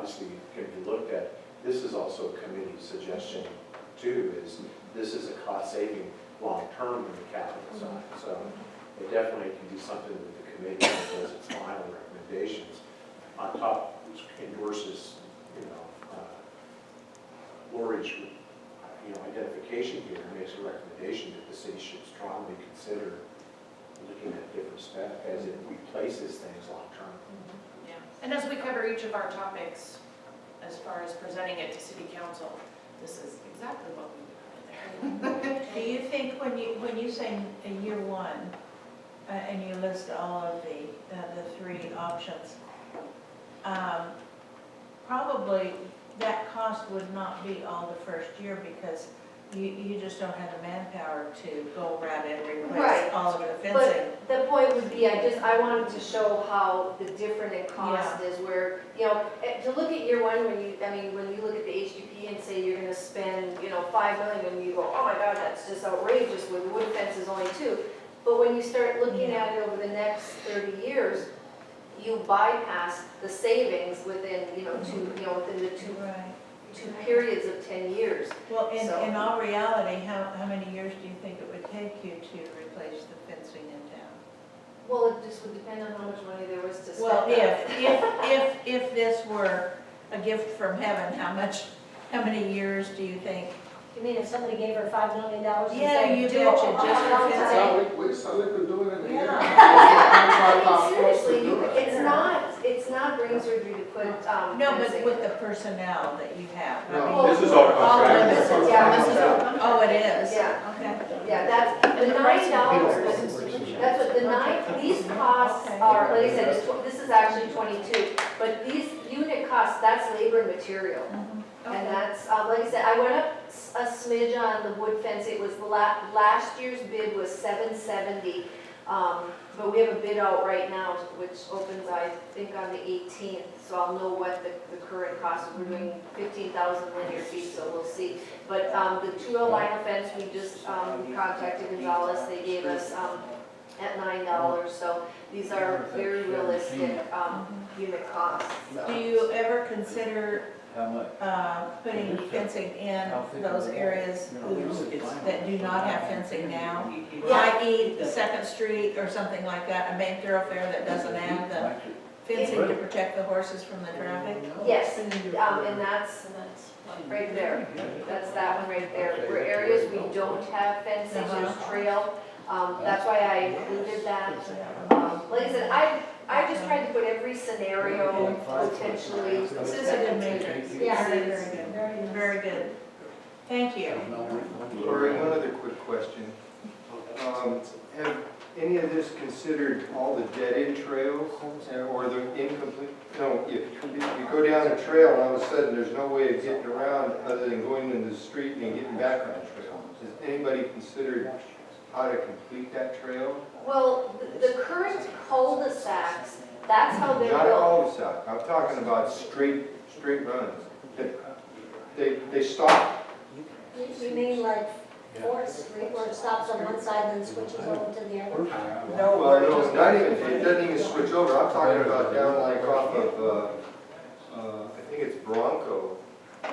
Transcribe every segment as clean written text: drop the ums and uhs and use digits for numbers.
obviously can be looked at. This is also a committee suggestion too, is this is a cost saving long-term in the capital side. So it definitely can be something that the committee does its final recommendations. On top, endorses, Lori's, identification here, makes a recommendation that the city should strongly consider looking at different stuff as it replaces things long-term. Yeah, and as we cover each of our topics, as far as presenting it to city council, this is exactly what we would put in there. Do you think when you say in year one, and you list all of the three options, probably that cost would not be all the first year because you just don't have the manpower to go around and replace Right. all of the fencing. But the point would be, I wanted to show how the different in cost is where, to look at year one, when you look at the HDP and say you're gonna spend, $5 million, and you go, oh my God, that's just outrageous, when the wood fence is only 2. But when you start looking at it over the next 30 years, you bypass the savings within, within the two periods of 10 years. Well, in So- all reality, how many years do you think it would take you to replace the fencing in town? Well, it just would depend on how much money there was to spend. Well, if this were a gift from heaven, how many years do you think? You mean if somebody gave her $5 million and Yeah, said, you do betcha, it just all for the fencing. time? We saw liquid doing it again. I mean, seriously, it's not brain surgery to put, No, but fencing. with the personnel that you have. I No, mean, This is all all of contracted. it. Yeah, This is all Oh, it is? Yeah. Okay. Yeah, that's, the $9, that's what, these costs Okay. are, like I said, this is actually 22, but these unit costs, that's labor and material. And that's, like I said, I went up a smidge on the wood fence. It was last year's bid was $770, but we have a bid out right now, which opens, I think, on the 18th. So I'll know what the current cost is. We're doing 15,000 linear feet, so we'll see. But the 2L vinyl fence, we just contacted Gonzalez. They gave us at $9. So these are very realistic unit costs. Do you ever consider How much? putting fencing in those areas that do not have fencing now? I.e. the Second Street or something like that, a main thoroughfare that doesn't have the fencing to protect the horses from the traffic? Yes, and that's right there. That's that one right there. For areas we don't have fencing, there's trail. That's why I included that. Like I said, I just tried to put every scenario potentially. This is a good matrix. Yeah. Very, very good. Very good. Thank you. Lori, one other quick question. Have any of this considered all the dead-end trails or the incomplete? No, if you go down a trail and all of a sudden there's no way of getting around other than going into the street and getting back on the trail. Has anybody considered how to complete that trail? Well, the current cul-de-sacs, that's how they're Not a built. cul-de-sac. I'm talking about straight runs. They stop. You mean like 4th Street where it stops on one side and then switches over to the other? Well, no, not even, it doesn't even switch over. I'm talking about down like off of, I think it's Bronco,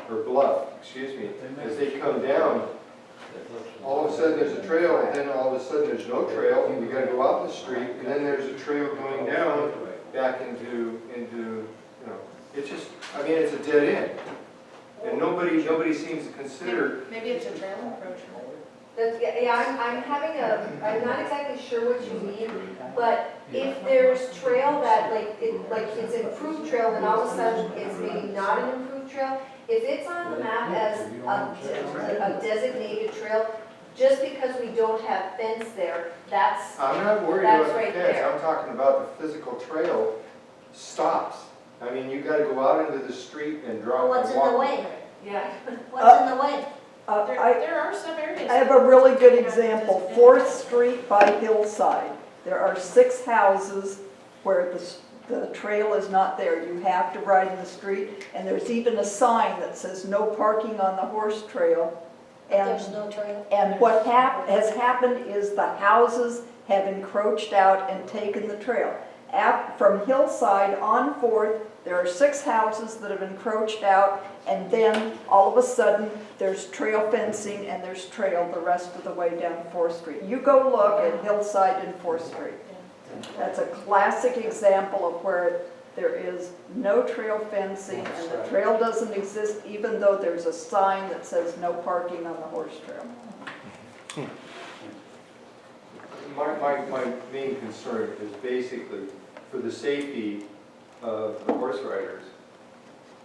or Bluff, excuse me. As they come down, all of a sudden there's a trail, and then all of a sudden there's no trail, and you gotta go out the street, and then there's a trail going down back into, it's just, I mean, it's a dead end. And nobody seems to consider. Maybe it's a trail encroachment. I'm not exactly sure what you mean, but if there's trail that, like it's improved trail, then all of a sudden it's maybe not an improved trail. If it's on the map as a designated trail, just because we don't have fence there, that's, I'm not worried about the right fence, there. I'm talking about the physical trail stops. I mean, you gotta go out into the street and drop. Well, what's in the way? yeah. What's in the way? There are some areas. I have a really good example, 4th Street by Hillside. There are 6 houses where the trail is not there. You have to ride in the street, and there's even a sign that says no parking on the horse trail. There's no trail. And what has happened is the houses have encroached out and taken the trail. From Hillside on Fourth, there are 6 houses that have encroached out, and then all of a sudden, there's trail fencing and there's trail the rest of the way down Fourth Street. You go look at Hillside and Fourth Street. That's a classic example of where there is no trail fencing and the trail doesn't exist, even though there's a sign that says no parking on the horse trail. My main concern is basically for the safety of the horse riders.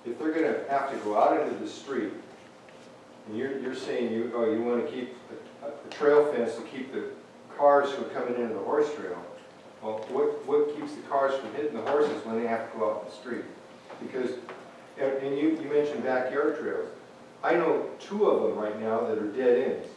If they're gonna have to go out into the street, and you're saying you wanna keep a trail fence to keep the cars from coming into the horse trail, well, what keeps the cars from hitting the horses when they have to go out in the street? Because, and you mentioned backyard trails. I know 2 of them right now that are dead ends.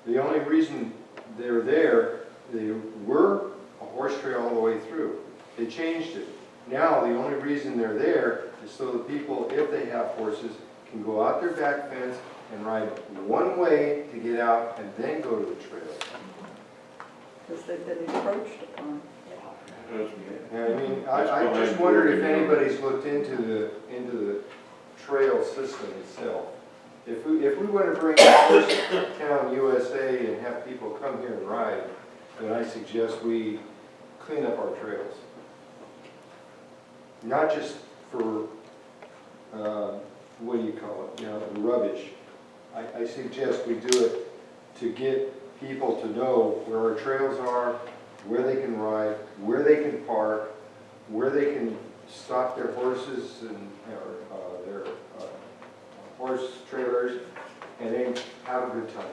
The only reason they're there, they were a horse trail all the way through. They changed it. Now, the only reason they're there is so that people, if they have horses, can go out their back fence and ride one way to get out and then go to the trail. Because they've been encroached upon. Yeah, I mean, I just wondered if anybody's looked into the trail system itself. If we want to bring Horse Town USA and have people come here and ride, then I suggest we clean up our trails. Not just for, what do you call it, the rubbish. I suggest we do it to get people to know where our trails are, where they can ride, where they can park, where they can stop their horses and their horse trailers, and then have a good time.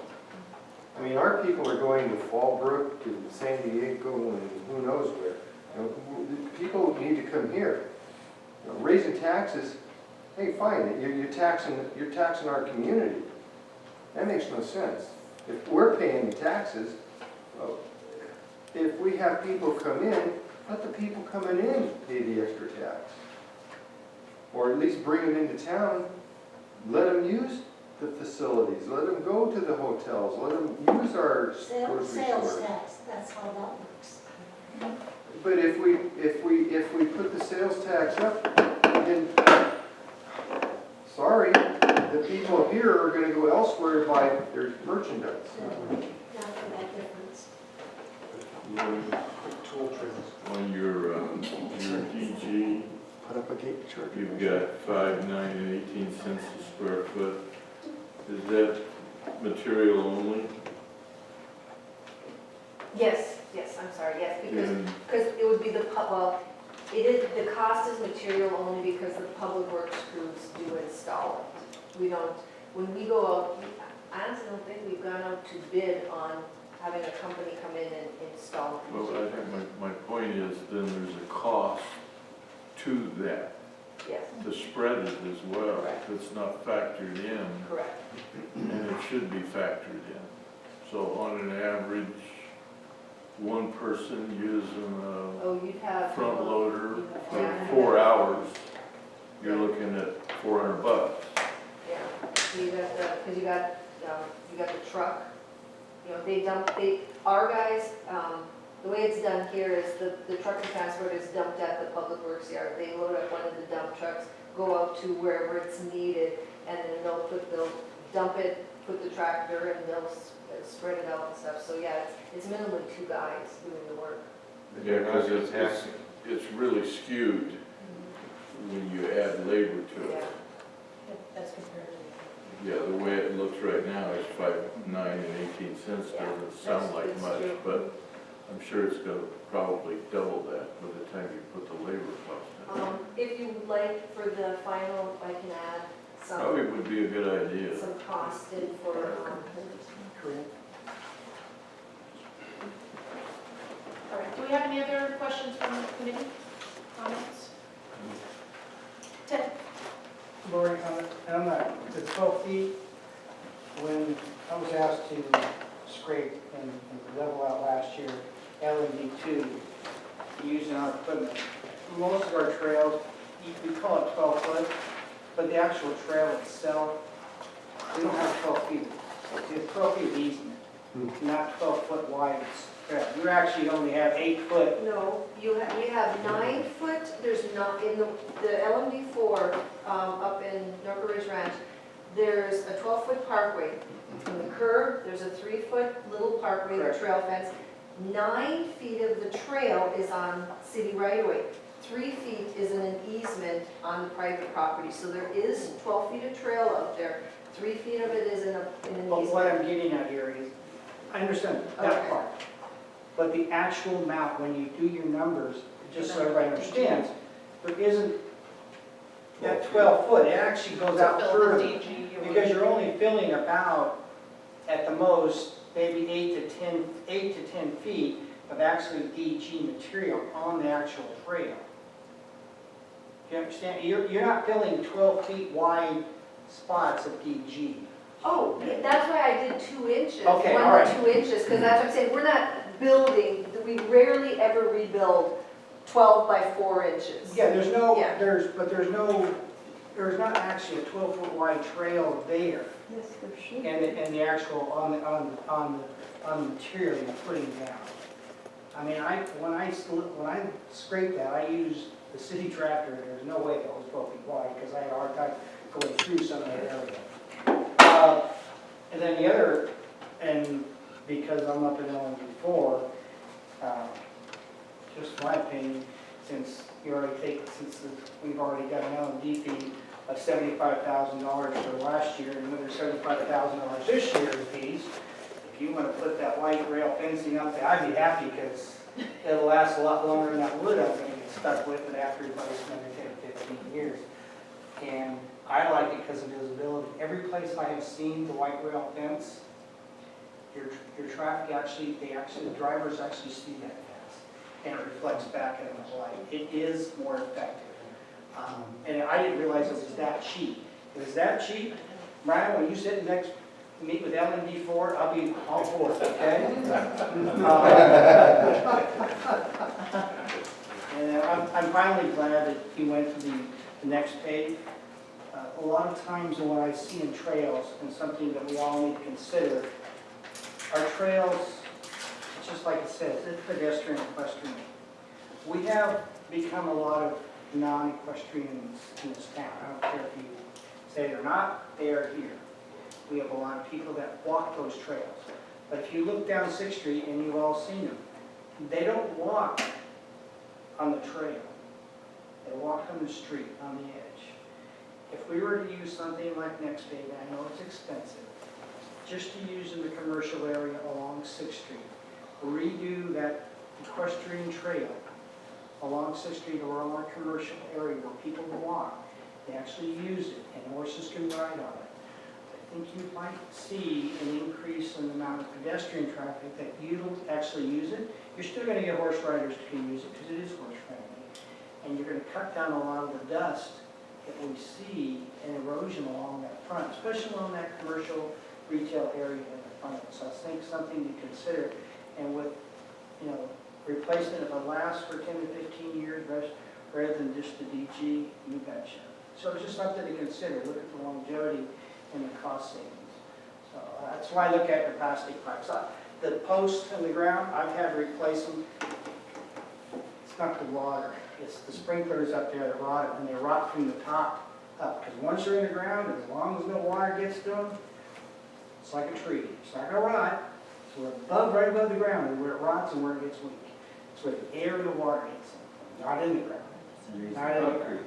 I mean, our people are going to Fallbrook, to San Diego, and who knows where. People need to come here. Raising taxes, hey, fine, you're taxing our community. That makes no sense. If we're paying the taxes, well, if we have people come in, let the people coming in pay the extra tax. Or at least bring them into town, let them use the facilities, let them go to the hotels, let them use our grocery Sales stores. tax, that's how that works. But if we put the sales tax up, then, sorry, the people here are gonna go elsewhere to buy their merchandise. Not for that difference. Tool trails. On your DG, Put up a gate charge. you've got 5, 9, and 18 cents a square foot. Is that material only? Yes, I'm sorry, yes, And because it would be the cost is material only because the public works crews do install it. We don't, when we go out, I honestly don't think we've gone out to bid on having a company come in and install. well, I think my point is then there's a cost to that, Yes, to spread it as well. Correct. It's not factored in, correct. and it should be factored in. So on an average, one person using Oh, you'd a have. front loader for Yeah. 4 hours, you're looking at $400. Yeah, so you got because you got the truck, our guys, the way it's done here is the truck and transport is dumped at the public works yard. They load up one of the dump trucks, go out to wherever it's needed, and then they'll dump it, put the tractor, and they'll spread it out and stuff. So yeah, it's minimally 2 guys doing the work. Yeah, because it's really skewed when you add labor to Yeah. it. That's comparative. Yeah, the way it looks right now is 5, 9, and 18 cents Yeah, doesn't sound like that's much, true. but I'm sure it's gonna probably double that by the time you put the labor cost in. If you would like for the final, I can add Probably would be a good idea. some cost in for, All right, do we have any other questions from the committee? Comments? Ted? Lori, on the 12 feet, when I was asked to scrape and level out last year, LED 2, using our equipment, most of our trails, we call it 12 foot, but the actual trail itself, we don't have 12 feet. We have 12 feet of easement, not 12 foot wide Correct. You actually only have 8 foot. No, we have 9 foot, there's not, in the LMD4, up in Norco Ridge Ranch, there's a 12-foot parkway. From the curb, there's a 3-foot little parkway, or trail fence. 9 feet of the trail is on city right-of-way. 3 feet is in an easement on the private property. So there is 12 feet of trail out there. 3 feet of it is in an But what easement. I'm getting at here is, I understand Okay. that part. But the actual amount, when you do your numbers, just so everybody understands, there isn't that 12 foot, it actually goes out To fill the further. DG, you would- Because you're only filling about, at the most, maybe 8 to 10 feet of actually DG material on the actual trail. You understand? You're not filling 12 feet wide spots of DG. Oh, yeah, that's why I did 2 inches. Okay, 1 all to right. 2 inches, because that's what I'm saying, we're not building, we rarely ever rebuild 12 by 4 inches. Yeah, there's no, Yeah. there's not actually a 12-foot wide trail there. Yes, there should. And the actual, on the material you're putting down. I mean, when I scraped that, I used the city tractor, there's no way that was 12 feet wide, because I had a hard time going through some of that area. And then the other, and because I'm up in LMD4, just my opinion, since we've already got an LMD fee of $75,000 for last year, and another $75,000 this year in fees, if you want to put that light rail fencing up there, I'd be happy, because it'll last a lot longer than that wood I'm going to get stuck with it after replacement in 10, 15 years. And I like it because of visibility. Every place I have seen the white rail fence, your traffic the drivers actually see that fence, and it reflects back in the light. It is more effective. And I didn't realize it was that cheap. If it's that cheap, Brian, when you meet with LMD4, I'll be all for it, okay? And I'm finally glad that you went to the next page. A lot of times what I see in trails, and something that we all need to consider, our trails, just like it says, it's pedestrian equestrian. We have become a lot of non-equestrians in this town. I don't care if you say it or not, they are here. We have a lot of people that walk those trails. But if you look down 6th Street, and you've all seen them, they don't walk on the trail. They walk on the street, on the edge. If we were to use something like Next Day, I know it's expensive, just to use in the commercial area along 6th Street, redo that equestrian trail along 6th Street or along our commercial area where people walk, they actually use it, and horses can ride on it. I think you might see an increase in the amount of pedestrian traffic that you'll actually use it. You're still going to get horse riders to use it because it is horse friendly. And you're going to cut down a lot of the dust that we see and erosion along that front, especially along that commercial retail area in the front. So I think something to consider. And with, replacement, if it lasts for 10 to 15 years rather than just the DG, you betcha. So it's just something to consider. Look at the longevity and the cost savings. So that's why I look at the plastic pipes. The posts in the ground, I've had to replace them. It's not the water, it's the sprinklers up there that rot it, and they rot from the top up. Because once they're in the ground, as long as no water gets to them, it's like a tree. It's not going to rot. So we're right above the ground, and where it rots and where it gets weak. It's where the air and the water hits them, not in the ground. Not in the ground.